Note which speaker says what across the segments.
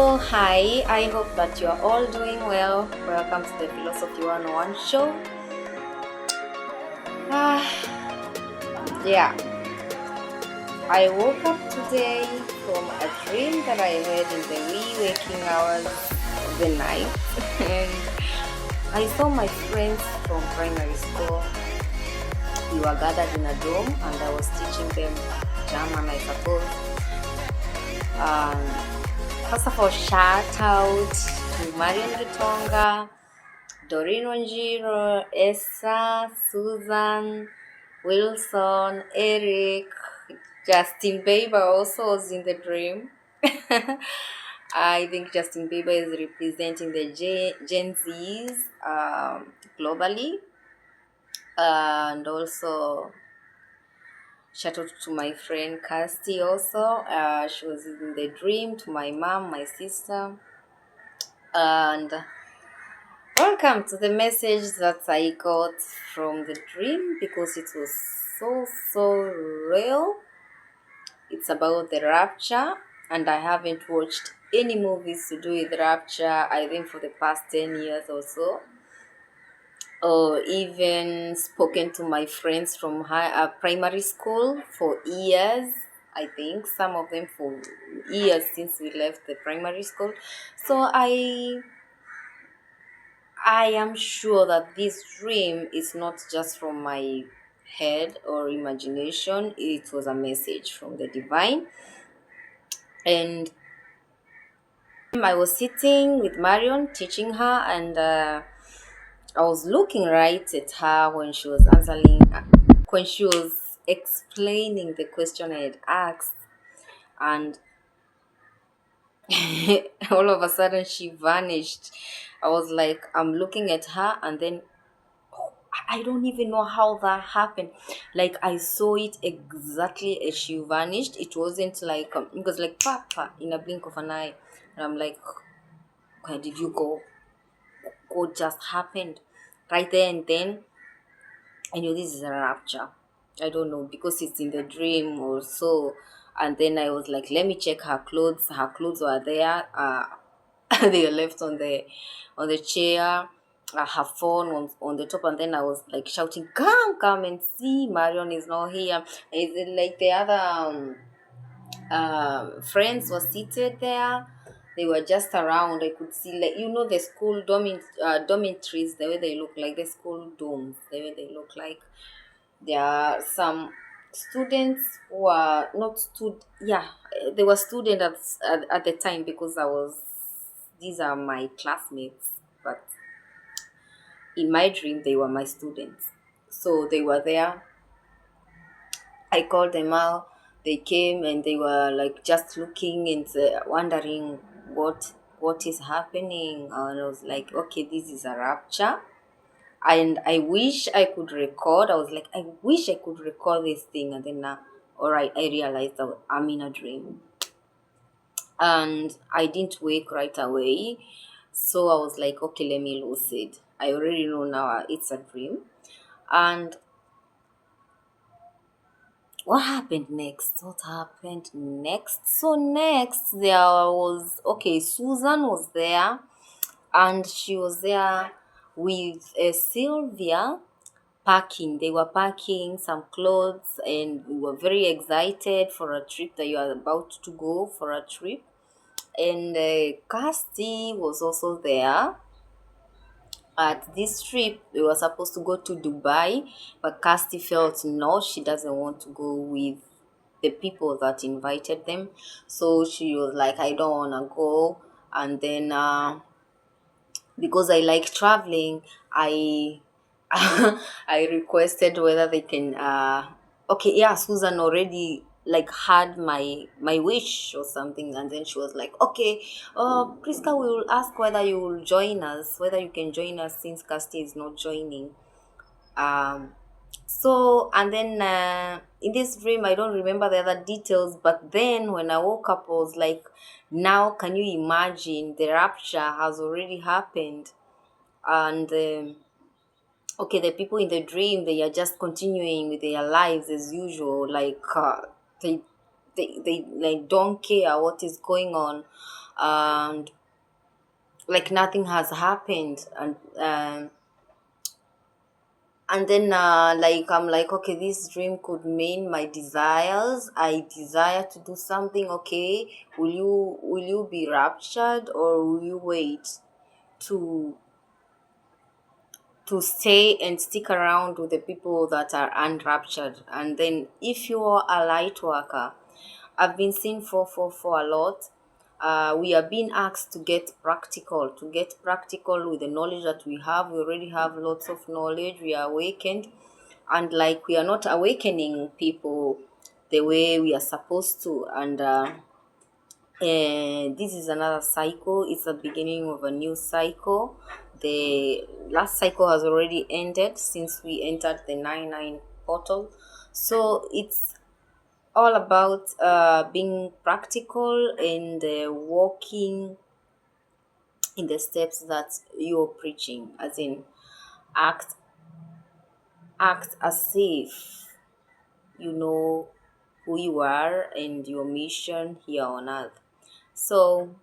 Speaker 1: Oh, hi, I hope that you are all doing well. Welcome to the Philosophy 101 show. Ah, yeah, I woke up today from a dream that I had in the wee waking hours of the night, and I saw my friends from primary school. We were gathered in a dorm, and I was teaching them German, I suppose. First of all, shout out to Marion Gitonga, Doreen Wanjiro, Essa, Susan, Wilson, Eric, Justin Bieber also was in the dream. I think Justin Bieber is representing the Gen Zs globally. And also, shout out to my friend Kirsty also. She was in the dream, to my mom, my sister. And welcome to the message that I got from the dream because it was so real. It's about the rapture, and I haven't watched any movies to do with rapture, I think, for the past 10 years or so, or even spoken to my friends from primary school for years. I think some of them for years since we left the primary school. So I am sure that this dream is not just from my head or imagination. It was a message from the divine. And I was sitting with Marion teaching her, and I was looking right at her when she was when she was explaining the question I had asked. And all of a sudden she vanished. I was like, I'm looking at her, and then I don't even know how that happened. Like, I saw it exactly as she vanished. It wasn't like it was like papa in a blink of an eye, and I'm like, where did you go? What just happened? Right there and then, I knew this is a rapture. I don't know, because it's in the dream or so. And then I was like, let me check her clothes. Her clothes were there. They were left on the chair. Her phone was on the top, and then I was like shouting, come and see, Marion is not here. Is it like the other friends were seated there? They were just around. I could see, like, the school dormitories, the way they look like, the school dorms, the way they look like. There are some students who are not they were students at the time, because these are my classmates, but in my dream they were my students. So they were there. I called them out. They came, and they were like just looking and wondering what is happening. And I was like, okay, this is a rapture. And I wish I could record. I was like, I wish I could record this thing. And then all right, I realized that I'm in a dream. And I didn't wake right away. So I was like, okay, let me lucid. I already know now it's a dream. And what happened next? What happened next? So next there was, okay, Susan was there, and she was there with Sylvia packing. They were packing some clothes, and we were very excited for a trip, that you are about to go for a trip. And Kirsty was also there. At this trip, we were supposed to go to Dubai, but Kirsty felt no, she doesn't want to go with the people that invited them. So she was like, I don't want to go. And then because I like traveling, I I requested whether they can okay, yeah, Susan already like had my wish or something. And then she was like, okay, Priska, we will ask whether you will join us, whether you can join us, since Kirsty is not joining. um so, and then in this dream, I don't remember the other details, but then when I woke up, I was like, now can you imagine, the rapture has already happened. And okay, the people in the dream, they are just continuing with their lives as usual, like they like don't care what is going on. and like nothing has happened. And then like I'm like, okay, this dream could mean my desires. I desire to do something. Okay, will you be raptured, or will you wait to stay and stick around with the people that are unraptured? And then if you're a light worker, I've been seeing for a lot. We are being asked to get practical with the knowledge that we have. We already have lots of knowledge. We are awakened, and like we are not awakening people the way we are supposed to. And this is another cycle. It's the beginning of a new cycle. The last cycle has already ended since we entered the 9-9 portal. So it's all about being practical and walking in the steps that you're preaching, as in act as if you know who you are and your mission here on earth. So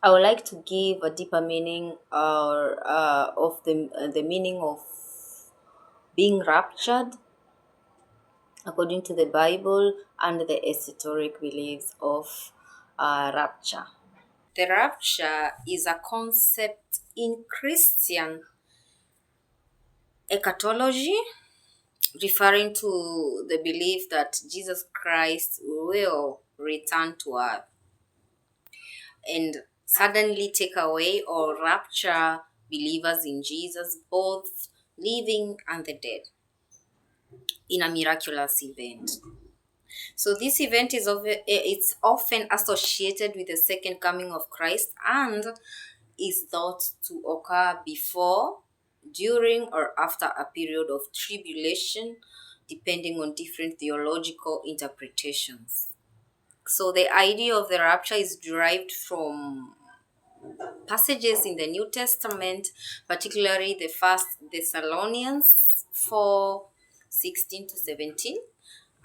Speaker 1: I would like to give a deeper meaning or of the meaning of being raptured according to the Bible and the esoteric beliefs of rapture. The rapture is a concept in Christian eschatology, referring to the belief that Jesus Christ will return to earth and suddenly take away or rapture believers in Jesus, both living and the dead, in a miraculous event. So this event it's often associated with the second coming of Christ and is thought to occur before, during, or after a period of tribulation, depending on different theological interpretations. So the idea of the rapture is derived from passages in the New Testament, particularly the First Thessalonians 4:16 to 17,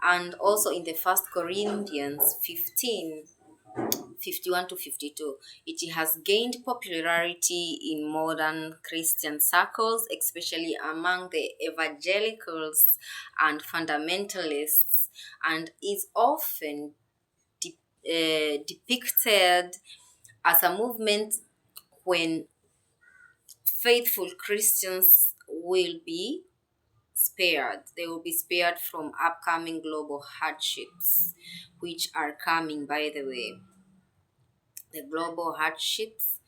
Speaker 1: and also in the First Corinthians 15:51 to 52. It has gained popularity in modern Christian circles, especially among the evangelicals and fundamentalists, and is often depicted as a movement when faithful Christians will be spared. They will be spared from upcoming global hardships, which are coming, by the way. The global hardships,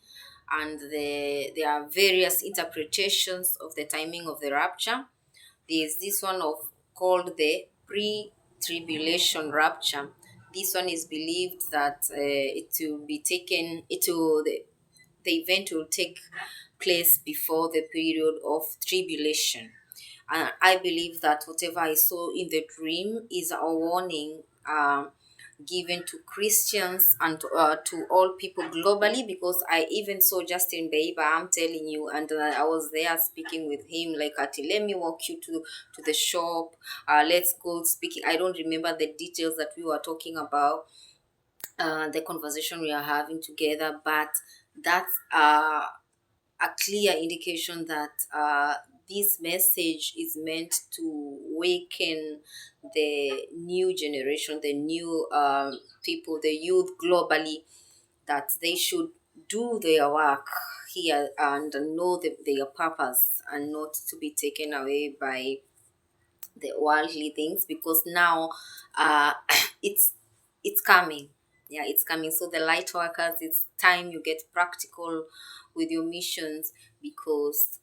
Speaker 1: and there are various interpretations of the timing of the rapture. There's this one of called the pre-tribulation rapture. This one is believed that the event will take place before the period of tribulation. And I believe that whatever I saw in the dream is a warning given to Christians and to all people globally, because I even saw Justin Bieber, I'm telling you, and I was there speaking with him like, Ati, let me walk you to the shop, let's go speaking. I don't remember the details that we were talking about, the conversation we are having together, but that's a clear indication that this message is meant to awaken the new generation, the new people, the youth globally, that they should do their work here and know their purpose, and not to be taken away by the worldly things, because now uh, it's coming. Yeah, it's coming. So the light workers, it's time you get practical with your missions, because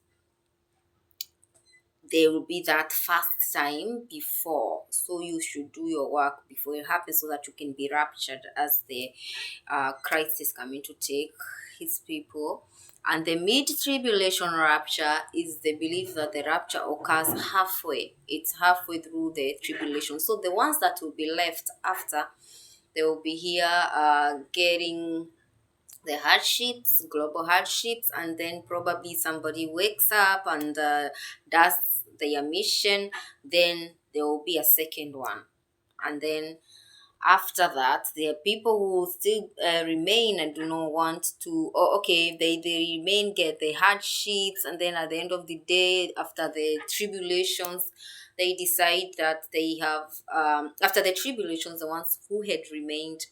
Speaker 1: there will be that fast time before. So you should do your work before it happens, so that you can be raptured as the Christ is coming to take his people. And the mid-tribulation rapture is the belief that the rapture occurs halfway. It's halfway through the tribulation. So the ones that will be left after, they will be here getting the hardships, global hardships, and then probably somebody wakes up and does their mission. Then there will be a second one, and then After that, there are people who still remain and do not want to, or okay, they remain, get the hardships, and then at the end of the day, after the tribulations, they decide that they have, after the tribulations, the ones who had remained,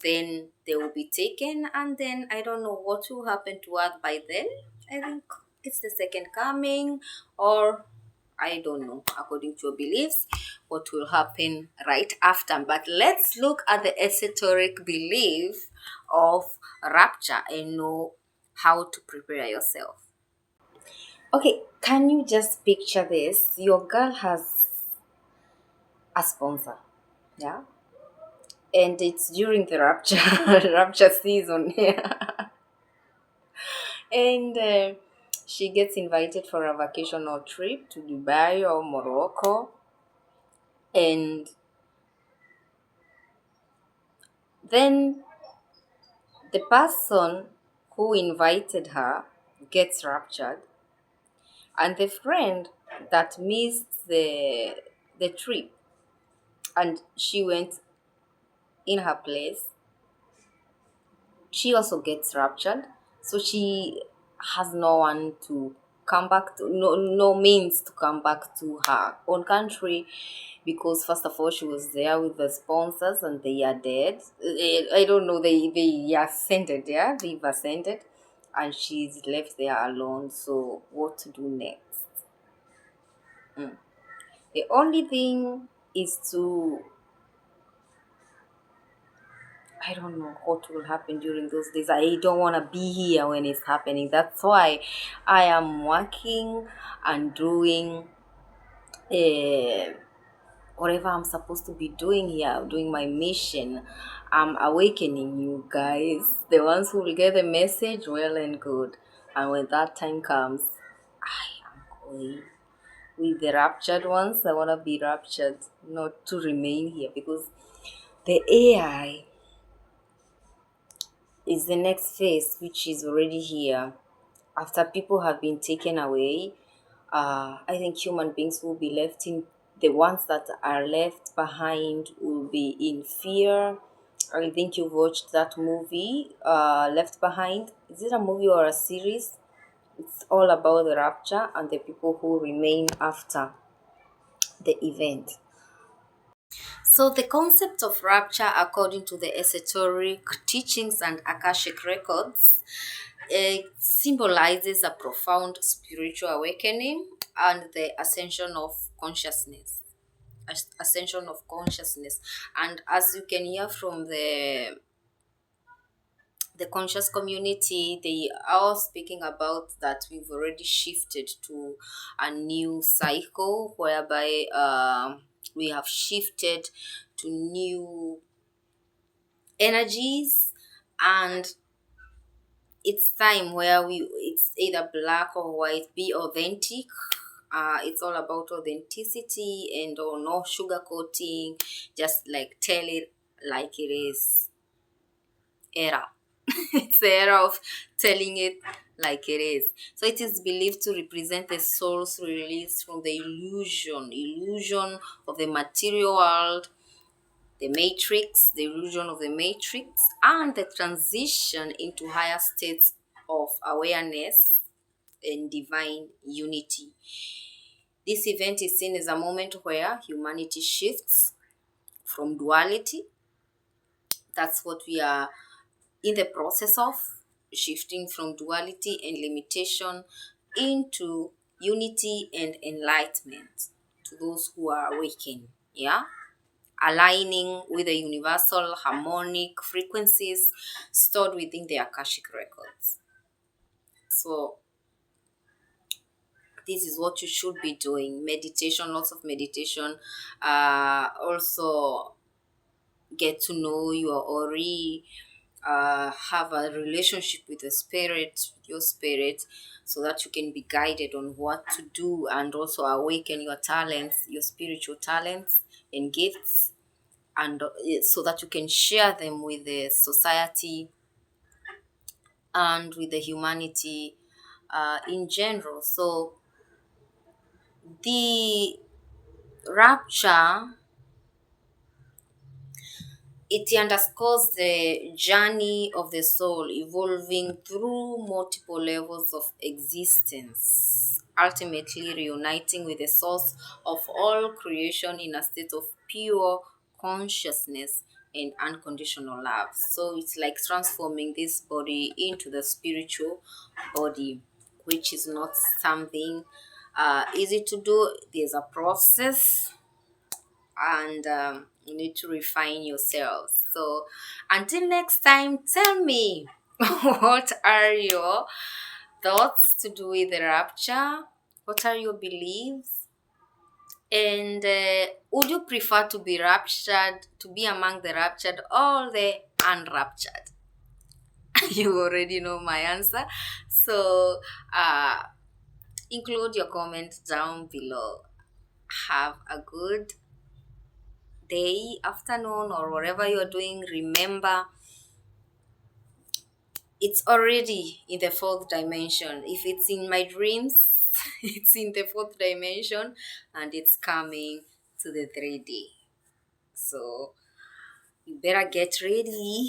Speaker 1: then they will be taken, and then I don't know what will happen to us by then. I think it's the second coming, or I don't know, according to your beliefs, what will happen right after. But let's look at the esoteric belief of rapture and know how to prepare yourself. Okay, can you just picture this? Your girl has a sponsor, yeah? And it's during the rapture rapture season, yeah. And she gets invited for a vacational trip to Dubai or Morocco. And then the person who invited her gets raptured, and the friend that missed the trip and she went in her place, she also gets raptured. So she has no one to come back to, no means to come back to her own country, because first of all she was there with the sponsors and they are dead. I don't know, they ascended, yeah, they've ascended, and she's left there alone. So what to do next? The only thing is to, I don't know what will happen during those days. I don't want to be here when it's happening. That's why I am working and doing uh, whatever I'm supposed to be doing here, doing my mission. I'm awakening you guys. The ones who will get the message, well and good. And when that time comes, I am going. With the raptured ones, I want to be raptured, not to remain here, because the AI is the next phase, which is already here. After people have been taken away, I think human beings will be left in, the ones that are left behind will be in fear. I think you've watched that movie, Left Behind. Is it a movie or a series? It's all about the rapture and the people who remain after the event. So, the concept of rapture, according to the esoteric teachings and Akashic records, it symbolizes a profound spiritual awakening and the ascension of consciousness. Ascension of consciousness. And as you can hear from the conscious community, they are speaking about that we've already shifted to a new cycle whereby we have shifted to new energies, and it's time where it's either black or white. Be authentic. It's all about authenticity and or no sugarcoating. Just like tell it like it is. Era. It's the era of telling it like it is. So it is believed to represent the soul's release from the illusion of the material world, the matrix, the illusion of the matrix, and the transition into higher states of awareness and divine unity. This event is seen as a moment where humanity shifts from duality. That's what we are in the process of, shifting from duality and limitation into unity and enlightenment to those who are awakened. Yeah. Aligning with the universal harmonic frequencies stored within the Akashic records. So this is what you should be doing. Meditation, lots of meditation. Also get to know your Ori, have a relationship with the spirit, your spirit, so that you can be guided on what to do, and also awaken your talents, your spiritual talents and gifts, and so that you can share them with the society and with the humanity in general. So the rapture It underscores the journey of the soul evolving through multiple levels of existence, ultimately reuniting with the source of all creation in a state of pure consciousness and unconditional love. So it's like transforming this body into the spiritual body, which is not something easy to do. There's a process, and you need to refine yourselves. So until next time, tell me what are your thoughts to do with the rapture? What are your beliefs? And would you prefer to be raptured, to be among the raptured or the unraptured? You already know my answer. So include your comments down below. Have a good day, afternoon, or whatever you're doing. Remember, it's already in the fourth dimension. If it's in my dreams, it's in the fourth dimension, and it's coming to the 3D. So you better get ready.